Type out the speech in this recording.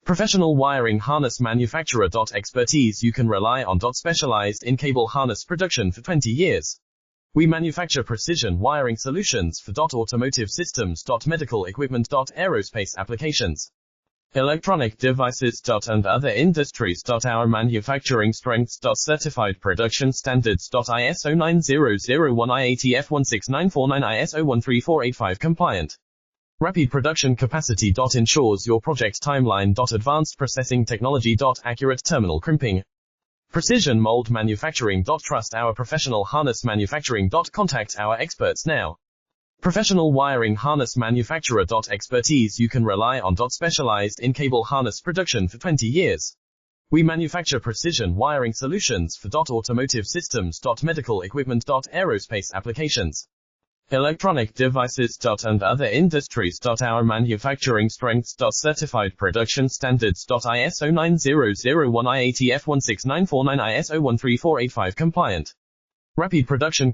Professional wiring harness manufacturer. Expertise you can rely on. Specialized in cable harness production for 20 years. We manufacture precision wiring solutions for automotive systems, medical equipment, aerospace applications, electronic devices, and other industries. Our manufacturing strengths. Certified production standards. ISO 9001 IATF 16949 ISO 13485 compliant. Rapid production capacity. Ensures your project timeline. Advanced processing technology. Accurate terminal crimping. Precision mold manufacturing. Trust our professional harness manufacturing. Contact our experts now. Professional wiring harness manufacturer. Expertise you can rely on. Specialized in cable harness production for 20 years. We manufacture precision wiring solutions for automotive systems, medical equipment, aerospace applications, electronic devices, and other industries. Our manufacturing strengths. Certified production standards. ISO 9001 IATF 16949 ISO 13485 compliant. Rapid production